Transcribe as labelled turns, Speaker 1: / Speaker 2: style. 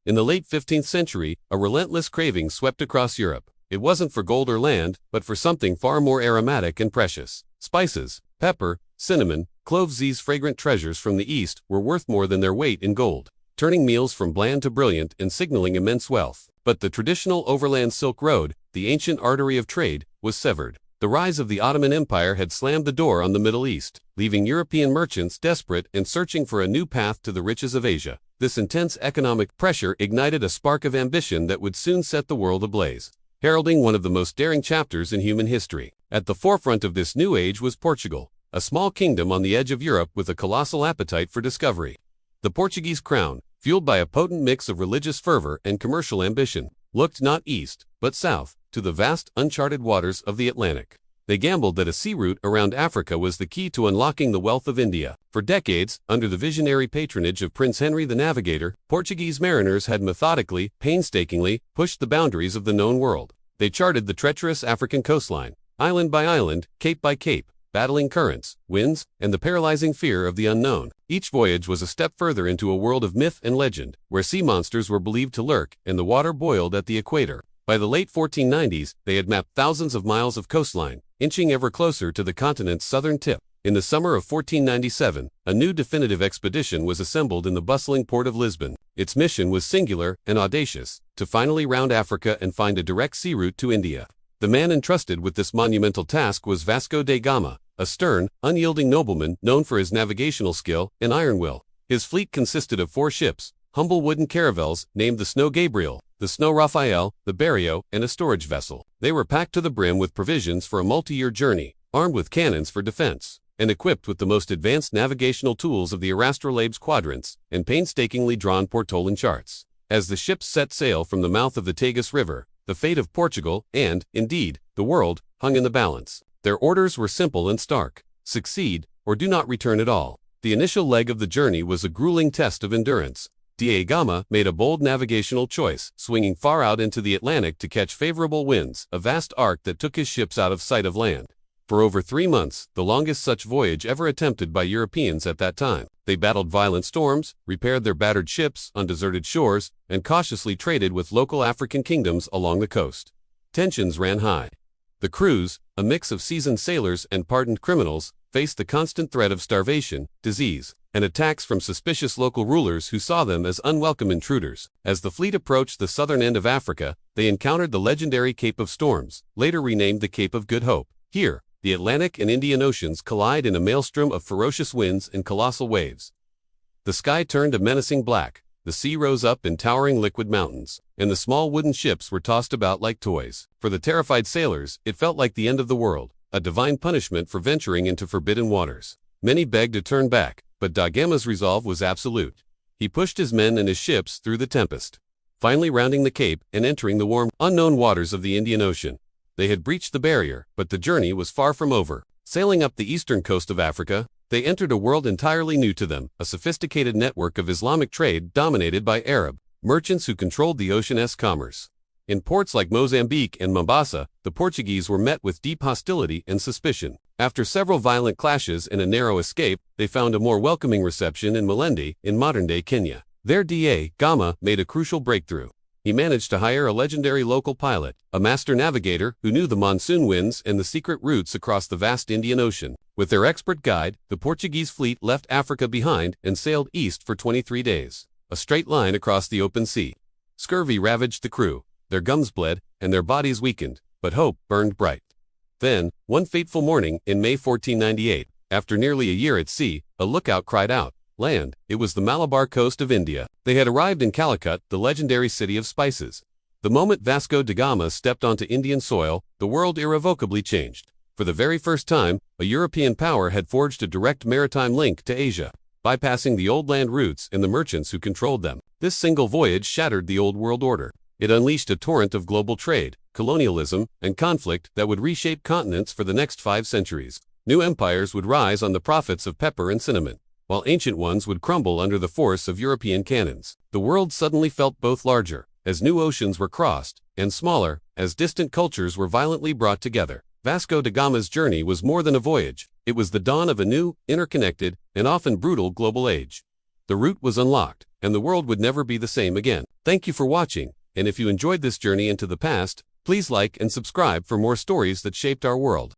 Speaker 1: In the late 15th century, a relentless craving swept across Europe. It wasn't for gold or land, but for something far more aromatic and precious. Spices, pepper, cinnamon, cloves. These fragrant treasures from the East were worth more than their weight in gold, turning meals from bland to brilliant and signaling immense wealth. But the traditional overland Silk Road, the ancient artery of trade, was severed. The rise of the Ottoman Empire had slammed the door on the Middle East, leaving European merchants desperate and searching for a new path to the riches of Asia. This intense economic pressure ignited a spark of ambition that would soon set the world ablaze, heralding one of the most daring chapters in human history. At the forefront of this new age was Portugal, a small kingdom on the edge of Europe with a colossal appetite for discovery. The Portuguese crown, fueled by a potent mix of religious fervor and commercial ambition, looked not east, but south, to the vast, uncharted waters of the Atlantic. They gambled that a sea route around Africa was the key to unlocking the wealth of India. For decades, under the visionary patronage of Prince Henry the Navigator, Portuguese mariners had methodically, painstakingly, pushed the boundaries of the known world. They charted the treacherous African coastline, island by island, cape by cape, battling currents, winds, and the paralyzing fear of the unknown. Each voyage was a step further into a world of myth and legend, where sea monsters were believed to lurk and the water boiled at the equator. By the late 1490s, they had mapped thousands of miles of coastline, inching ever closer to the continent's southern tip. In the summer of 1497, a new definitive expedition was assembled in the bustling port of Lisbon. Its mission was singular and audacious, to finally round Africa and find a direct sea route to India. The man entrusted with this monumental task was Vasco da Gama, a stern, unyielding nobleman known for his navigational skill and iron will. His fleet consisted of 4 ships, humble wooden caravels named the Snow Gabriel, the Snow Raphael, the Barrio, and a storage vessel. They were packed to the brim with provisions for a multi-year journey, armed with cannons for defense, and equipped with the most advanced navigational tools of the astrolabes quadrants and painstakingly drawn Portolan charts. As the ships set sail from the mouth of the Tagus River, the fate of Portugal, and, indeed, the world, hung in the balance. Their orders were simple and stark: succeed, or do not return at all. The initial leg of the journey was a grueling test of endurance. Da Gama made a bold navigational choice, swinging far out into the Atlantic to catch favorable winds, a vast arc that took his ships out of sight of land. For over 3 months, the longest such voyage ever attempted by Europeans at that time, they battled violent storms, repaired their battered ships on deserted shores, and cautiously traded with local African kingdoms along the coast. Tensions ran high. The crews, a mix of seasoned sailors and pardoned criminals, faced the constant threat of starvation, disease, and attacks from suspicious local rulers who saw them as unwelcome intruders. As the fleet approached the southern end of Africa, they encountered the legendary Cape of Storms, later renamed the Cape of Good Hope. Here, the Atlantic and Indian Oceans collide in a maelstrom of ferocious winds and colossal waves. The sky turned a menacing black, the sea rose up in towering liquid mountains, and the small wooden ships were tossed about like toys. For the terrified sailors, it felt like the end of the world, a divine punishment for venturing into forbidden waters. Many begged to turn back, but Da Gama's resolve was absolute. He pushed his men and his ships through the tempest, finally rounding the cape and entering the warm, unknown waters of the Indian Ocean. They had breached the barrier, but the journey was far from over. Sailing up the eastern coast of Africa, they entered a world entirely new to them, a sophisticated network of Islamic trade dominated by Arab merchants who controlled the ocean's commerce. In ports like Mozambique and Mombasa, the Portuguese were met with deep hostility and suspicion. After several violent clashes and a narrow escape, they found a more welcoming reception in Malindi, in modern-day Kenya. There Da Gama made a crucial breakthrough. He managed to hire a legendary local pilot, a master navigator who knew the monsoon winds and the secret routes across the vast Indian Ocean. With their expert guide, the Portuguese fleet left Africa behind and sailed east for 23 days, a straight line across the open sea. Scurvy ravaged the crew, their gums bled, and their bodies weakened, but hope burned bright. Then, one fateful morning in May 1498, after nearly a year at sea, a lookout cried out, "Land!" It was the Malabar coast of India. They had arrived in Calicut, the legendary city of spices. The moment Vasco da Gama stepped onto Indian soil, the world irrevocably changed. For the very first time, a European power had forged a direct maritime link to Asia, bypassing the old land routes and the merchants who controlled them. This single voyage shattered the old world order. It unleashed a torrent of global trade, colonialism, and conflict that would reshape continents for the next 5 centuries. New empires would rise on the profits of pepper and cinnamon, while ancient ones would crumble under the force of European cannons. The world suddenly felt both larger, as new oceans were crossed, and smaller, as distant cultures were violently brought together. Vasco da Gama's journey was more than a voyage. It was the dawn of a new, interconnected, and often brutal global age. the route was unlocked, and the world would never be the same again. Thank you for watching, and if you enjoyed this journey into the past, please like and subscribe for more stories that shaped our world.